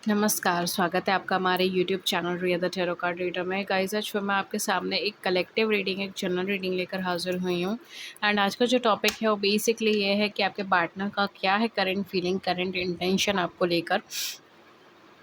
नमस्कार, स्वागत है आपका हमारे YouTube channel Riya the tarot card reader में। गाइस, आज फिर मैं आपके सामने एक कलेक्टिव रीडिंग, एक जनरल रीडिंग लेकर हाजिर हुई हूँ। एंड आज का जो टॉपिक है वो बेसिकली ये है कि आपके पार्टनर का क्या है करंट फीलिंग, करंट इंटेंशन आपको लेकर,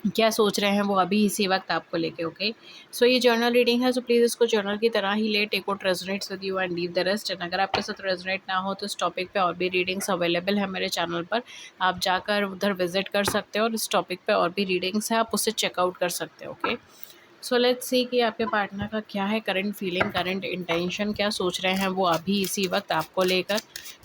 क्या सोच रहे हैं वो अभी इसी वक्त आपको लेके। ओके, सो ये जर्नल रीडिंग है, सो प्लीज़ इसको जर्नल की तरह ही ले, take what resonates with you and leave the rest. And अगर आपके साथ रेजोनेट ना हो तो इस टॉपिक पे और भी रीडिंग्स अवेलेबल है मेरे चैनल पर, आप जाकर उधर विजिट कर सकते हो और इस टॉपिक पे और भी रीडिंग्स है, आप उससे चेकआउट कर सकते हो। ओके, सो लेट्स सी कि आपके पार्टनर का क्या है करंट फीलिंग, करंट इंटेंशन, क्या सोच रहे हैं वो अभी इसी वक्त आपको लेकर,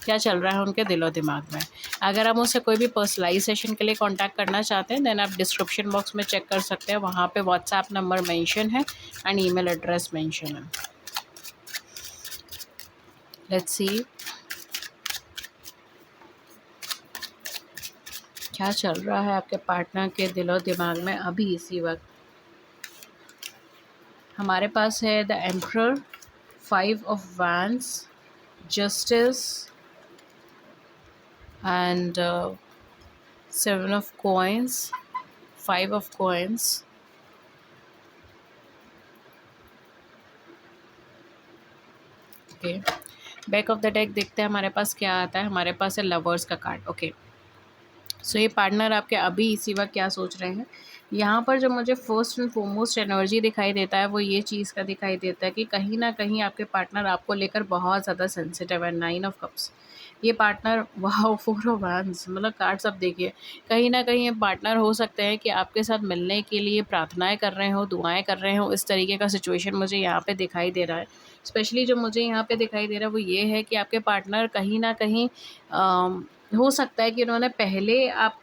क्या चल रहा है उनके दिलो दिमाग में। अगर आप मुझसे कोई भी पर्सनलाइज सेशन के लिए कांटेक्ट करना चाहते हैं देन आप डिस्क्रिप्शन बॉक्स में चेक कर सकते हैं, वहाँ पे व्हाट्सएप नंबर मेंशन है एंड ईमेल एड्रेस मेंशन है। लेट्स सी क्या चल रहा है आपके पार्टनर के दिलो दिमाग में अभी इसी वक्त। हमारे पास है the emperor, 5 of Wands, justice and 7 of Coins, 5 of Coins. Okay, back of the deck देखते हैं हमारे पास क्या आता है। हमारे पास है लवर्स का कार्ड। ओके, सो ये पार्टनर आपके अभी इसी वक्त क्या सोच रहे हैं। यहाँ पर जो मुझे फर्स्ट एंड फोरमोस्ट एनर्जी दिखाई देता है वो ये चीज़ का दिखाई देता है कि कहीं ना कहीं आपके पार्टनर आपको लेकर बहुत ज़्यादा सेंसिटिव है। 9 of Cups, ये पार्टनर, वाह, 4 of Wands, मतलब कार्ड्स आप देखिए, कहीं ना कहीं ये पार्टनर हो सकते हैं कि आपके साथ मिलने के लिए प्रार्थनाएं कर रहे हो, दुआएं कर रहे हो, इस तरीके का सिचुएशन मुझे यहाँ पे दिखाई दे रहा है। स्पेशली जो मुझे यहाँ पे दिखाई दे रहा है वो ये है कि आपके पार्टनर कहीं ना कहीं हो सकता है कि उन्होंने पहले आपको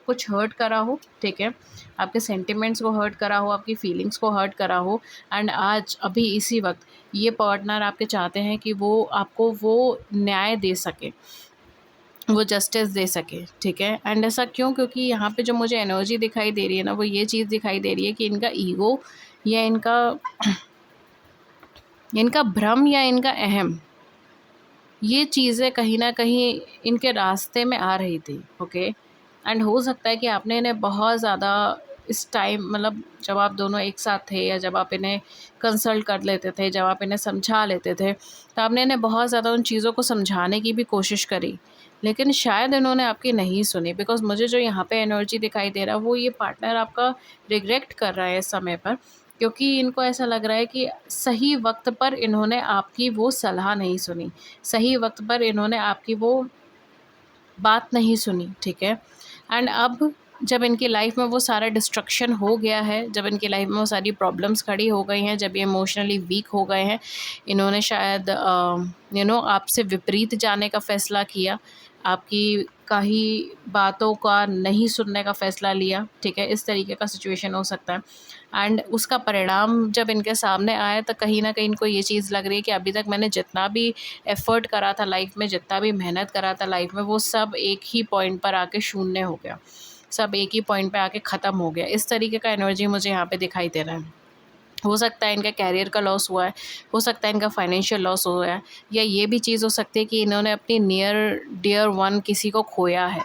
कुछ हर्ट करा हो, ठीक है, आपके सेंटिमेंट्स को हर्ट करा हो, आपकी फीलिंग्स को हर्ट करा हो। एंड आज अभी इसी वक्त ये पार्टनर आपके चाहते हैं कि वो आपको वो न्याय दे सके, वो जस्टिस दे सके, ठीक है। एंड ऐसा क्यों, क्योंकि यहाँ पे जो मुझे एनर्जी दिखाई दे रही है ना वो ये चीज़ दिखाई दे रही है कि इनका ईगो या इनका इनका भ्रम या इनका अहम, ये चीज़ें कहीं न कहीं इनके रास्ते में आ रही थी। ओके, एंड हो सकता है कि आपने इन्हें बहुत ज़्यादा इस टाइम, मतलब जब आप दोनों एक साथ थे या जब आप इन्हें कंसल्ट कर लेते थे, जब आप इन्हें समझा लेते थे, तो आपने इन्हें बहुत ज़्यादा उन चीज़ों को समझाने की भी कोशिश करी, लेकिन शायद इन्होंने आपकी नहीं सुनी। बिकॉज़ मुझे जो यहाँ पे एनर्जी दिखाई दे रहा है वो ये पार्टनर आपका रिग्रेट कर रहा है इस समय पर, क्योंकि इनको ऐसा लग रहा है कि सही वक्त पर इन्होंने आपकी वो सलाह नहीं सुनी, सही वक्त पर इन्होंने आपकी वो बात नहीं सुनी, ठीक है। एंड अब जब इनकी लाइफ में वो सारा डिस्ट्रक्शन हो गया है, जब इनकी लाइफ में वो सारी प्रॉब्लम्स खड़ी हो गई हैं, जब ये इमोशनली वीक हो गए हैं, इन्होंने शायद आपसे विपरीत जाने का फ़ैसला किया, आपकी कही बातों का नहीं सुनने का फ़ैसला लिया, ठीक है, इस तरीके का सिचुएशन हो सकता है। एंड उसका परिणाम जब इनके सामने आया तो कहीं न कहीं इनको ये चीज़ लग रही है कि अभी तक मैंने जितना भी एफ़र्ट करा था लाइफ में, जितना भी मेहनत करा था लाइफ में, वो सब एक ही पॉइंट पर आके शून्य हो गया, सब एक ही पॉइंट पे आके ख़त्म हो गया। इस तरीके का एनर्जी मुझे यहाँ पे दिखाई दे रहा है। हो सकता है इनका कैरियर का लॉस हुआ है, हो सकता है इनका फाइनेंशियल लॉस हुआ है, या ये भी चीज़ हो सकती है कि इन्होंने अपनी नियर डियर वन किसी को खोया है।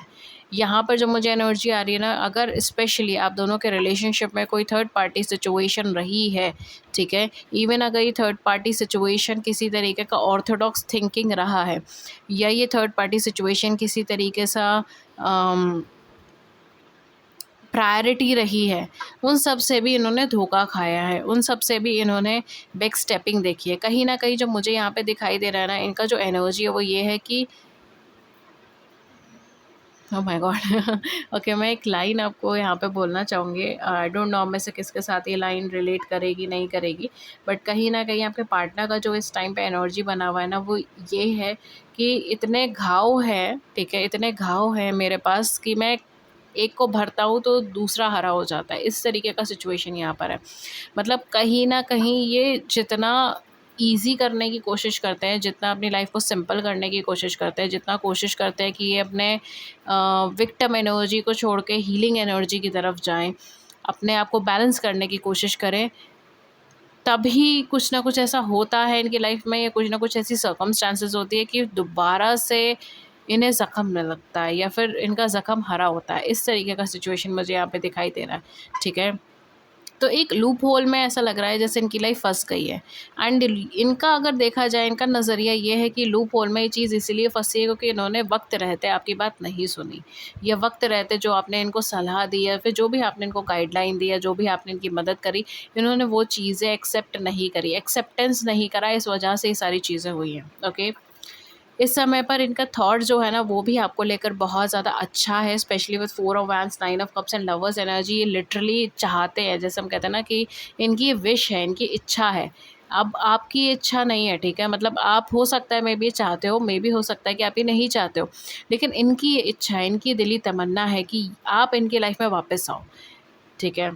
यहाँ पर जो मुझे एनर्जी आ रही है ना, अगर स्पेशली आप दोनों के रिलेशनशिप में कोई थर्ड पार्टी सिचुएशन रही है, ठीक है, इवन अगर ये थर्ड पार्टी सिचुएशन किसी तरीके का ऑर्थोडॉक्स थिंकिंग रहा है, या ये थर्ड पार्टी सिचुएशन किसी तरीके सा प्रायोरिटी रही है, उन सब से भी इन्होंने धोखा खाया है, उन सब से भी इन्होंने बैक स्टेपिंग देखी है। कहीं न कहीं जो मुझे यहाँ पे दिखाई दे रहा है ना, इनका जो एनर्जी है वो ये है कि ओह माय गॉड ओके, मैं एक लाइन आपको यहाँ पे बोलना चाहूँगी। आई डोंट नो आप में से किसके साथ ये लाइन रिलेट करेगी, नहीं करेगी, बट कहीं न कहीं आपके पार्टनर का जो इस टाइम पे एनर्जी बना हुआ है ना, वो ये है कि इतने घाव हैं, ठीक है, इतने घाव हैं मेरे पास कि मैं एक को भरता हूँ तो दूसरा हरा हो जाता है। इस तरीके का सिचुएशन यहाँ पर है। मतलब कहीं न कहीं ये जितना ईज़ी करने की कोशिश करते हैं, जितना अपनी लाइफ़ को सिंपल करने की कोशिश करते हैं, जितना कोशिश करते हैं कि ये अपने विक्टिम एनर्जी को छोड़ के हीलिंग एनर्जी की तरफ जाएँ, अपने आप को बैलेंस करने की कोशिश करें, तभी कुछ ना कुछ ऐसा होता है इनकी लाइफ़ में, या कुछ ना कुछ ऐसी सर्कमस्टेंसेस होती है कि दोबारा से इन्हें ज़ख्म न लगता है या फिर इनका ज़ख्म हरा होता है। इस तरीके का सिचुएशन मुझे यहाँ पे दिखाई दे रहा है, ठीक है। तो एक लूप होल में ऐसा लग रहा है जैसे इनकी लाइफ फँस गई है। एंड इनका अगर देखा जाए, इनका नज़रिया ये है कि लूप होल में ये चीज़ इसीलिए फँसी है क्योंकि इन्होंने वक़्त रहते आपकी बात नहीं सुनी, या वक़्त रहते जो आपने इनको सलाह दी है, फिर जो भी आपने इनको गाइडलाइन दी है, जो भी आपने इनकी मदद करी, इन्होंने वो चीज़ें एक्सेप्ट नहीं करी, एक्सेप्टेंस नहीं करा, इस वजह से ये सारी चीज़ें हुई हैं, ओके। इस समय पर इनका थॉट जो है ना वो भी आपको लेकर बहुत ज़्यादा अच्छा है, specially with 4 of wands, 9 of cups and lovers energy. ये लिटरली चाहते हैं, जैसे हम कहते हैं ना कि इनकी ये विश है, इनकी इच्छा है। अब आपकी इच्छा नहीं है, ठीक है, मतलब आप हो सकता है मे बी चाहते हो, मे बी हो सकता है कि आप ये नहीं चाहते हो, लेकिन इनकी ये इच्छा है, इनकी दिली तमन्ना है कि आप इनकी लाइफ में वापस आओ, ठीक है।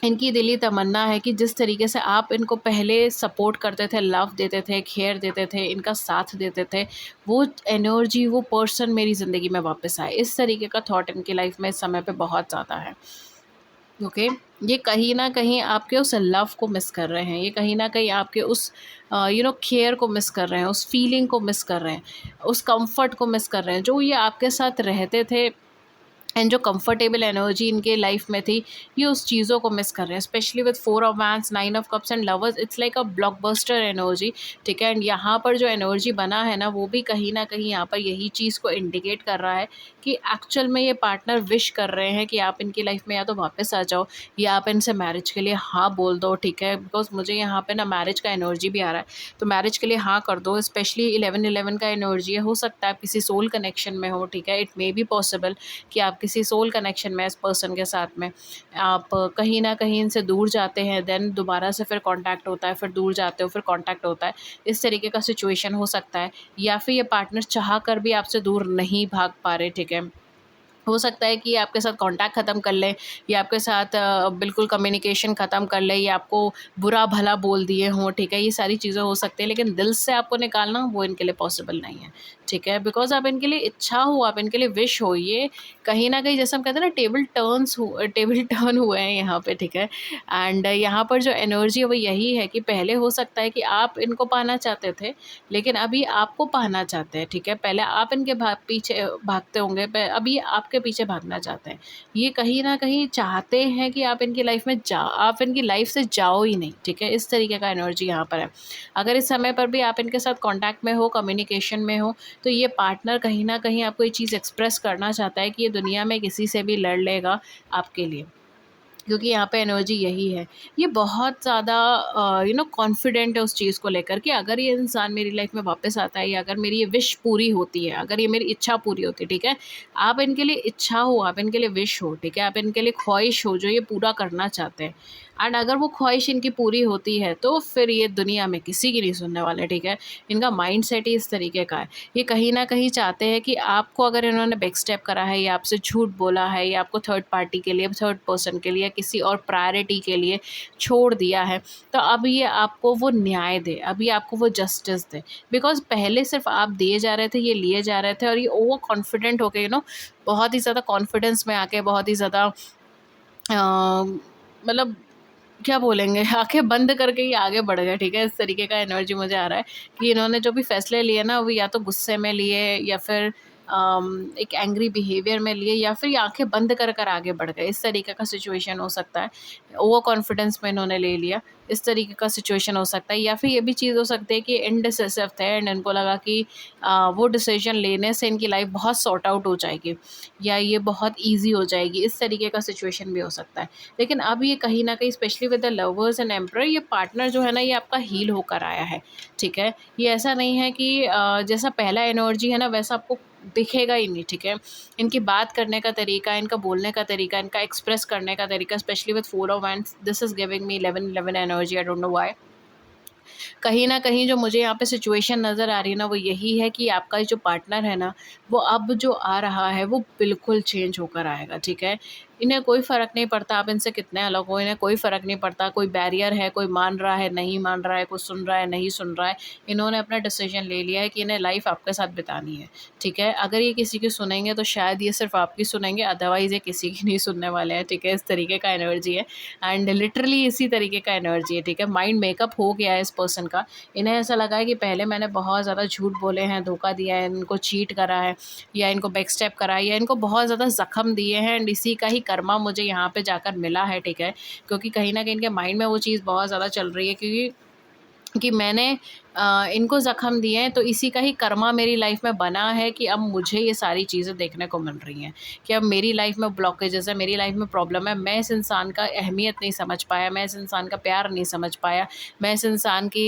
इनकी दिली तमन्ना है कि जिस तरीके से आप इनको पहले सपोर्ट करते थे, लव देते थे, केयर देते थे, इनका साथ देते थे, वो एनर्जी, वो पर्सन मेरी ज़िंदगी में वापस आए। इस तरीके का थॉट इनकी लाइफ में इस समय पे बहुत ज़्यादा है, ओके। ये कहीं न कहीं आपके उस लव को मिस कर रहे हैं, ये कहीं न कहीं आपके उस केयर को मिस कर रहे हैं, उस फीलिंग को मिस कर रहे हैं, उस कम्फ़र्ट को मिस कर रहे हैं, जो ये आपके साथ रहते थे एंड जो कंफर्टेबल एनर्जी इनके लाइफ में थी, ये उस चीज़ों को मिस कर रहे हैं, specially with 4 of wands, 9 of cups and lovers. It's like a blockbuster energy, ठीक है। एंड यहाँ पर जो एनर्जी बना है ना, वो भी कहीं ना कहीं यहाँ पर यही चीज़ को इंडिकेट कर रहा है कि एक्चुअल में ये पार्टनर विश कर रहे हैं कि आप इनकी लाइफ में या तो वापस आ जाओ, या आप इनसे मैरिज के लिए हाँ बोल दो, ठीक है। बिकॉज मुझे यहाँ पे ना मैरिज का एनर्जी भी आ रहा है, तो मैरिज के लिए हाँ कर दो। स्पेशली 11-11 का एनर्जी है, हो सकता है आप किसी सोल कनेक्शन में हो, ठीक है। इट मे बी पॉसिबल कि आप किसी सोल कनेक्शन में इस पर्सन के साथ में, आप कहीं ना कहीं इनसे दूर जाते हैं, देन दोबारा से फिर कांटेक्ट होता है, फिर दूर जाते हो, फिर कांटेक्ट होता है। इस तरीके का सिचुएशन हो सकता है, या फिर ये पार्टनर चाह कर भी आपसे दूर नहीं भाग पा रहे, ठीक है। हो सकता है कि आपके साथ कांटेक्ट ख़त्म कर लें, या आपके साथ बिल्कुल कम्युनिकेशन ख़त्म कर लें, या आपको बुरा भला बोल दिए हों, ठीक है। ये सारी चीज़ें हो सकती हैं, लेकिन दिल से आपको निकालना वो इनके लिए पॉसिबल नहीं है, ठीक है। बिकॉज़ आप इनके लिए इच्छा हो, आप इनके लिए विश हो, ये कहीं न कहीं, जैसे हम कहते हैं ना, टेबल टर्न हुए हैं यहाँ पे, ठीक है। एंड यहाँ पर जो एनर्जी है वो यही है कि पहले हो सकता है कि आप इनको पाना चाहते थे, लेकिन अभी आपको पाना चाहते हैं, ठीक है। पहले आप इनके पीछे भागते होंगे, अभी आपके पीछे भागना चाहते हैं। ये कहीं न कहीं चाहते हैं कि आप इनकी लाइफ में आप इनकी लाइफ से जाओ ही नहीं, ठीक है। इस तरीके का एनर्जी यहाँ पर है। अगर इस समय पर भी आप इनके साथ कॉन्टैक्ट में हो, कम्युनिकेशन में हो, तो ये पार्टनर कहीं न कहीं आपको ये चीज़ एक्सप्रेस करना चाहता है कि ये दुनिया में किसी से भी लड़ लेगा आपके लिए, क्योंकि यहाँ पे एनर्जी यही है। ये बहुत ज़्यादा कॉन्फिडेंट है उस चीज़ को लेकर कि अगर ये इंसान मेरी लाइफ में वापस आता है, या अगर मेरी ये विश पूरी होती है, अगर ये मेरी इच्छा पूरी होती है, ठीक है। आप इनके लिए इच्छा हो, आप इनके लिए विश हो, ठीक है, आप इनके लिए ख्वाहिश हो जो ये पूरा करना चाहते हैं। एंड अगर वो ख्वाहिश इनकी पूरी होती है, तो फिर ये दुनिया में किसी की नहीं सुनने वाले, ठीक है। इनका माइंडसेट ही इस तरीके का है। ये कहीं न कहीं चाहते हैं कि आपको, अगर इन्होंने बैक स्टेप करा है, या आपसे झूठ बोला है, या आपको थर्ड पार्टी के लिए, थर्ड पर्सन के लिए, किसी और प्रायोरिटी के लिए छोड़ दिया है, तो अब ये आपको वो न्याय दे, अभी आपको वो जस्टिस दे। बिकॉज़ पहले सिर्फ़ आप दिए जा रहे थे, ये लिए जा रहे थे, और ये ओवर कॉन्फिडेंट हो के, बहुत ही ज़्यादा कॉन्फिडेंस में आके, बहुत ही ज़्यादा मतलब क्या बोलेंगे, आँखें बंद करके ही आगे बढ़ गए, ठीक है। इस तरीके का एनर्जी मुझे आ रहा है कि इन्होंने जो भी फ़ैसले लिए ना, वो या तो गुस्से में लिए, या फिर एक एंग्री बिहेवियर में लिए, या फिर ये आँखें बंद कर कर आगे बढ़ गए। इस तरीके का सिचुएशन हो सकता है। ओवर कॉन्फिडेंस में इन्होंने ले लिया, इस तरीके का सिचुएशन हो सकता है। या फिर ये भी चीज़ हो सकती है कि इनडिसिसिव थे, एंड इनको लगा कि वो डिसीजन लेने से इनकी लाइफ बहुत सॉर्ट आउट हो जाएगी, या ये बहुत ईज़ी हो जाएगी। इस तरीके का सिचुएशन भी हो सकता है। लेकिन अब ये कहीं न कहीं, specially with the lovers and emperor, ये पार्टनर जो है ना, ये आपका हील होकर आया है, ठीक है। ये ऐसा नहीं है कि जैसा पहला एनर्जी है ना, वैसा आपको दिखेगा ही नहीं, ठीक है। इनकी बात करने का तरीका, इनका बोलने का तरीका, इनका एक्सप्रेस करने का तरीका, specially with 4 of wands, this is giving me 11-11 energy, I don't know why. कहीं न कहीं जो मुझे यहाँ पे सिचुएशन नज़र आ रही है ना, वो यही है कि आपका जो पार्टनर है ना, वो अब जो आ रहा है, वो बिल्कुल चेंज होकर आएगा, ठीक है। इन्हें कोई फ़र्क नहीं पड़ता आप इनसे कितने अलग हो, इन्हें कोई फ़र्क नहीं पड़ता, कोई बैरियर है, कोई मान रहा है, नहीं मान रहा है, कोई सुन रहा है, नहीं सुन रहा है। इन्होंने अपना डिसीज़न ले लिया है कि इन्हें लाइफ़ आपके साथ बितानी है, ठीक है? अगर ये किसी की सुनेंगे तो शायद ये सिर्फ़ आपकी सुनेंगे, अदरवाइज़ ये किसी की नहीं सुनने वाले हैं, ठीक है? इस तरीके का एनर्जी है एंड लिटरली इसी तरीके का एनर्जी है, ठीक है? माइंड मेकअप हो गया है इस पर्सन का। इन्हें ऐसा लगा है कि पहले मैंने बहुत ज़्यादा झूठ बोले हैं, धोखा दिया है, इनको चीट करा है या इनको बैकस्टेप करा है या इनको बहुत ज़्यादा ज़ख्म दिए हैं एंड इसी का ही कर्मा मुझे यहाँ पे जाकर मिला है, ठीक है? क्योंकि कहीं न कहीं इनके माइंड में वो चीज़ बहुत ज़्यादा चल रही है कि मैंने इनको ज़ख्म दिए हैं तो इसी का ही कर्मा मेरी लाइफ़ में बना है कि अब मुझे ये सारी चीज़ें देखने को मिल रही हैं कि अब मेरी लाइफ़ में ब्लॉकेजेस है, मेरी लाइफ़ में प्रॉब्लम है। मैं इस इंसान का अहमियत नहीं समझ पाया, मैं इस इंसान का प्यार नहीं समझ पाया, मैं इस इंसान की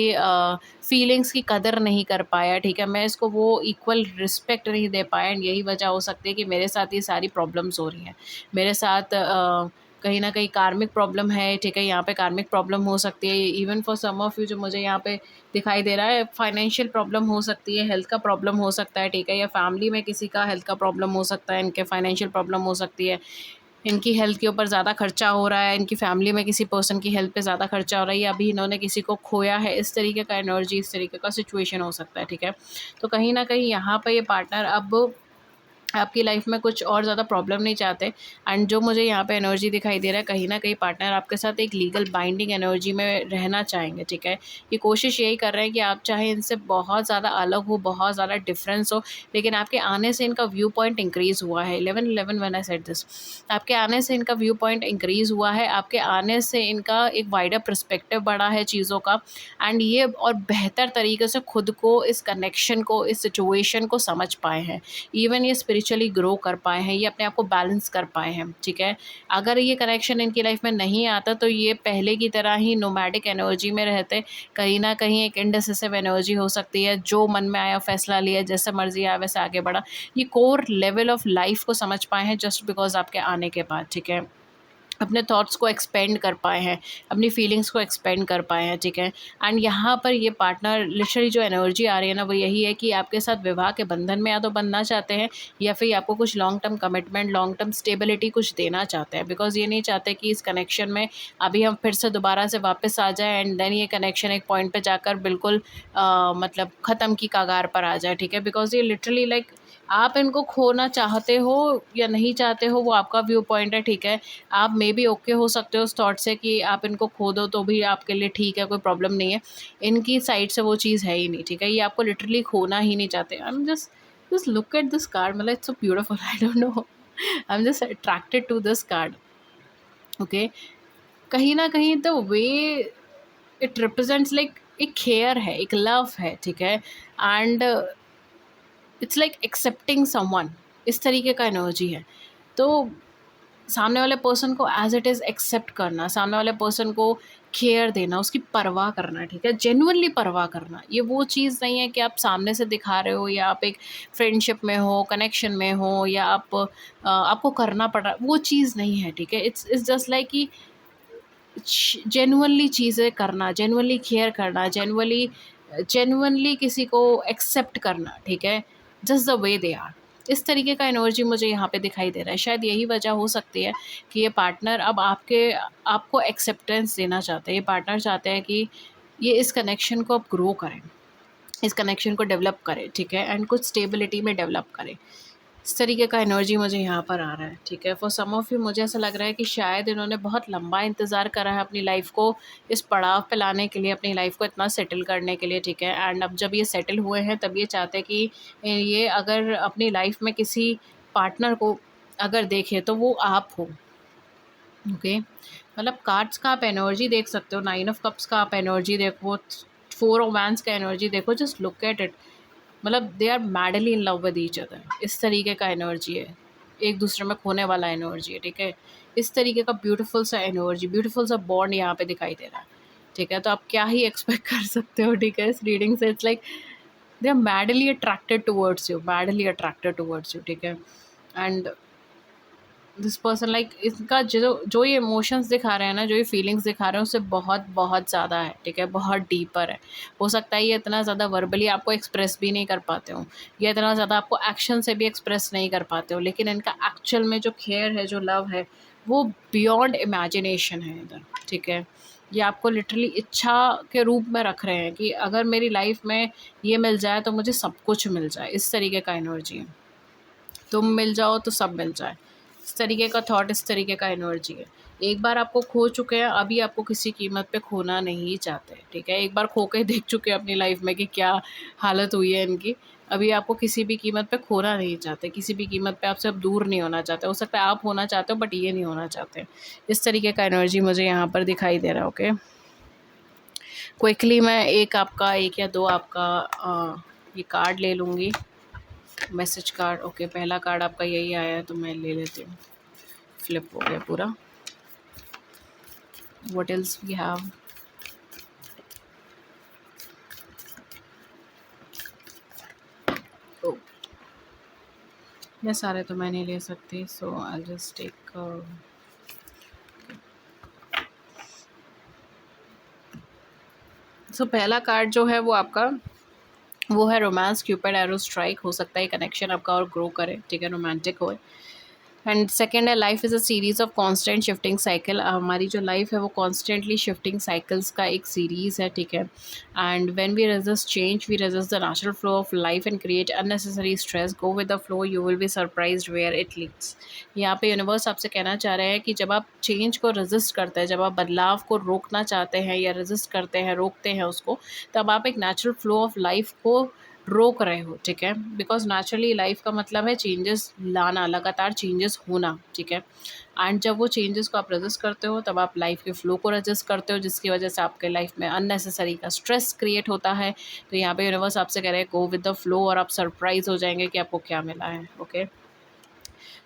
फीलिंग्स की कदर नहीं कर पाया, ठीक है? मैं इसको वो इक्वल रिस्पेक्ट नहीं दे पाया एंड यही वजह हो सकती है कि मेरे साथ ये सारी प्रॉब्लम्स हो रही हैं। मेरे साथ कहीं न कहीं कार्मिक प्रॉब्लम है, ठीक है? यहाँ पे कार्मिक प्रॉब्लम हो सकती है, even for some of you जो मुझे यहाँ पे दिखाई दे रहा है, फाइनेंशियल प्रॉब्लम हो सकती है, हेल्थ का प्रॉब्लम हो सकता है, ठीक है? या फैमिली में किसी का हेल्थ का प्रॉब्लम हो सकता है, इनके फाइनेंशियल प्रॉब्लम हो सकती है, इनकी हेल्थ के ऊपर ज़्यादा खर्चा हो रहा है, इनकी फैमिली में किसी पर्सन की हेल्थ पे ज़्यादा खर्चा हो रहा है या अभी इन्होंने किसी को खोया है, इस तरीके का एनर्जी, इस तरीके का सिचुएशन हो सकता है, ठीक है? तो कहीं न कहीं यहाँ पे ये पार्टनर अब आपकी लाइफ में कुछ और ज़्यादा प्रॉब्लम नहीं चाहते एंड जो मुझे यहाँ पे एनर्जी दिखाई दे रहा है कहीं न कहीं पार्टनर आपके साथ एक लीगल बाइंडिंग एनर्जी में रहना चाहेंगे, ठीक है? ये कोशिश यही कर रहे हैं कि आप चाहे इनसे बहुत ज़्यादा अलग हो, बहुत ज़्यादा डिफरेंस हो, लेकिन आपके आने से इनका व्यू पॉइंट इंक्रीज़ हुआ है। 11-11 व्हेन आई सेड दिस, आपके आने से इनका व्यू पॉइंट इंक्रीज़ हुआ है, आपके आने से इनका एक वाइडर पर्सपेक्टिव बढ़ा है चीज़ों का एंड ये और बेहतर तरीके से खुद को, इस कनेक्शन को, इस सिचुएशन को समझ पाए हैं। इवन ये स्पिरिचुअली ग्रो कर पाए हैं, ये अपने आप को बैलेंस कर पाए हैं, ठीक है? अगर ये कनेक्शन इनकी लाइफ में नहीं आता तो ये पहले की तरह ही नोमैडिक एनर्जी में रहते, कहीं न कहीं एक इंडिसिसिव एनर्जी हो सकती है, जो मन में आया फ़ैसला लिया, जैसे मर्ज़ी आया वैसे आगे बढ़ा। ये कोर लेवल ऑफ लाइफ़ को समझ पाए हैं जस्ट बिकॉज़ आपके आने के बाद, ठीक है? अपने थॉट्स को एक्सपेंड कर पाए हैं, अपनी फीलिंग्स को एक्सपेंड कर पाए हैं, ठीक है? एंड यहाँ पर ये पार्टनर लिटरली जो एनर्जी आ रही है ना वो यही है कि आपके साथ विवाह के बंधन में या तो बंधना चाहते हैं या फिर आपको कुछ long term commitment, long term stability कुछ देना चाहते हैं। बिकॉज़ ये नहीं चाहते कि इस कनेक्शन में अभी हम फिर से दोबारा से वापस आ जाएँ एंड देन ये कनेक्शन एक पॉइंट पे जाकर बिल्कुल मतलब ख़त्म की कगार पर आ जाए, ठीक है? बिकॉज़ ये लिटरली लाइक आप इनको खोना चाहते हो या नहीं चाहते हो वो आपका व्यू पॉइंट है, ठीक है? आप मे बी ओके हो सकते हो उस थॉट से कि आप इनको खो दो तो भी आपके लिए ठीक है, कोई प्रॉब्लम नहीं है। इनकी साइड से वो चीज़ है ही नहीं, ठीक है? ये आपको लिटरली खोना ही नहीं चाहते। I am just look at this card, मतलब it's so beautiful, I don't know, I am just attracted to this card, okay? कहीं न कहीं the way it represents like एक केयर है, एक लव है, ठीक है? And it's like accepting someone, इस तरीके का एनर्जी है। तो सामने वाले पर्सन को एज़ इट इज़ एक्सेप्ट करना, सामने वाले पर्सन को केयर देना, उसकी परवाह करना, ठीक है? जेन्युइनली परवाह करना। ये वो चीज़ नहीं है कि आप सामने से दिखा रहे हो या आप एक फ्रेंडशिप में हो, कनेक्शन में हो या आपको करना पड़ रहा है, वो चीज़ नहीं है, ठीक है? इट्स जस्ट लाइक कि जेन्युइनली चीज़ें करना, जेन्युइनली केयर करना, जेन्युइनली किसी को एक्सेप्ट करना, ठीक है? Just the way they are. इस तरीके का एनर्जी मुझे यहाँ पे दिखाई दे रहा है। शायद यही वजह हो सकती है कि ये पार्टनर अब आपको एक्सेप्टेंस देना चाहते हैं। ये पार्टनर चाहते हैं कि ये इस कनेक्शन को अब ग्रो करें, इस कनेक्शन को डेवलप करें, ठीक है? एंड कुछ स्टेबिलिटी में डेवलप करें। इस तरीके का एनर्जी मुझे यहाँ पर आ रहा है, ठीक है? फॉर सम ऑफ यू मुझे ऐसा लग रहा है कि शायद इन्होंने बहुत लंबा इंतज़ार करा है अपनी लाइफ़ को इस पड़ाव पे लाने के लिए, अपनी लाइफ़ को इतना सेटल करने के लिए, ठीक है? एंड अब जब ये सेटल हुए हैं तब ये चाहते हैं कि ये अगर अपनी लाइफ़ में किसी पार्टनर को अगर देखें तो वो आप हो, ओके? मतलब कार्ड्स का आप एनर्जी देख सकते हो, 9 ऑफ कप्स का आप एनर्जी देखो, 4 ऑफ वैंड्स का एनर्जी देखो, जस्ट लुक एट इट। मतलब they are madly in love with each other, इस तरीके का एनर्जी है, एक दूसरे में खोने वाला एनर्जी है, ठीक है? इस तरीके का ब्यूटीफुल सा एनर्जी, ब्यूटीफुल सा बॉन्ड यहाँ पे दिखाई दे रहा है, ठीक है? तो आप क्या ही एक्सपेक्ट कर सकते हो, ठीक है? इस रीडिंग से it's like they are madly attracted towards you, madly attracted towards you, ठीक है? एंड दिस पर्सन लाइक इसका जो ये इमोशंस दिखा रहे हैं ना, जो ये फीलिंग्स दिखा रहे हैं उससे बहुत बहुत ज़्यादा है, ठीक है? बहुत डीपर है। हो सकता है ये इतना ज़्यादा वर्बली आपको एक्सप्रेस भी नहीं कर पाते हो या इतना ज़्यादा आपको एक्शन से भी एक्सप्रेस नहीं कर पाते हो, लेकिन इनका एक्चुअल में जो केयर है, जो लव है, वो बियॉन्ड इमेजिनेशन है इधर, ठीक है। ये आपको लिटरली इच्छा के रूप में रख रहे हैं कि अगर मेरी लाइफ में ये मिल जाए तो मुझे सब कुछ मिल जाए, इस तरीके का एनर्जी है। तुम मिल जाओ तो सब मिल जाए, इस तरीके का थॉट, इस तरीके का एनर्जी है। एक बार आपको खो चुके हैं, अभी आपको किसी कीमत पे खोना नहीं चाहते, ठीक है। एक बार खो के देख चुके हैं अपनी लाइफ में कि क्या हालत हुई है इनकी। अभी आपको किसी भी कीमत पे खोना नहीं चाहते, किसी भी कीमत पे आपसे अब दूर नहीं होना चाहते। हो सकता है आप होना चाहते हो बट ये नहीं होना चाहते। इस तरीके का एनर्जी मुझे यहाँ पर दिखाई दे रहा है, ओके। क्विकली मैं एक आपका, एक या दो आपका ये कार्ड ले लूँगी, मैसेज कार्ड। ओके, पहला कार्ड आपका यही आया है तो मैं ले लेती हूँ। फ्लिप हो गया पूरा। What else we have? ओ, ये सारे तो मैं नहीं ले सकती, सो आई जस्ट टेक। सो पहला कार्ड जो है वो आपका वो है रोमांस, क्यूपिड एरो स्ट्राइक। हो सकता है कनेक्शन आपका और ग्रो करे, ठीक है, रोमांटिक हो। एंड सेकेंड है life is a series of constant shifting cycle. हमारी जो लाइफ है वो कॉन्स्टेंटली शिफ्टिंग साइकिल्स का एक सीरीज़ है, ठीक है। And when we resist change we resist the natural flow of life and create unnecessary stress. Go with the flow, you will be surprised where it leads. यहाँ पे universe आपसे कहना चाह रहे हैं कि जब आप चेंज को रेजिस्ट करते हैं, जब आप बदलाव को रोकना चाहते हैं या रेजिस्ट करते हैं, रोकते हैं उसको, तब आप एक नेचुरल फ्लो ऑफ लाइफ को रोक रहे हो, ठीक है। बिकॉज नेचुरली लाइफ का मतलब है चेंजेस लाना, लगातार चेंजेस होना, ठीक है। एंड जब वो चेंजेस को आप रजिस्ट करते हो तब आप लाइफ के फ्लो को रजिस्ट करते हो, जिसकी वजह से आपके लाइफ में अननेसेसरी का स्ट्रेस क्रिएट होता है। तो यहाँ पे यूनिवर्स आपसे कह रहे हैं गो विद द फ्लो, और आप सरप्राइज हो जाएंगे कि आपको क्या मिला है, okay.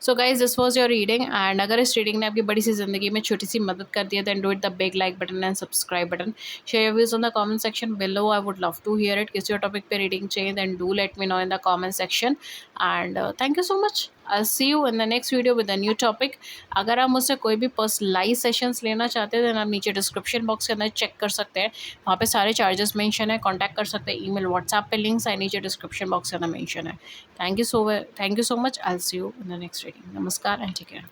So guys this was your reading, and अगर इस रीडिंग ने आपकी बड़ी सी ज़िंदगी में छोटी सी मदद कर दी है then do it the big like button and subscribe button. Share your views on the comment section below, I would love to hear it. किसी और टॉपिक पे रीडिंग चाहिए then do let me know in the comment section. And thank you so much, I see you in the next video with a new topic. अगर आप मुझसे कोई भी personalise sessions लेना चाहते हैं देन आप नीचे डिस्क्रिप्शन बॉक्स के अंदर चेक कर सकते हैं, वहाँ पे सारे चार्जेस मेंशन है। कॉन्टैक्ट कर सकते हैं, ईमेल व्हाट्सएप पे लिंक्स है नीचे डिस्क्रिप्शन बॉक्स के अंदर मेंशन है। Thank you so much, I see you in the next reading. नमस्कार एंड टेक केयर।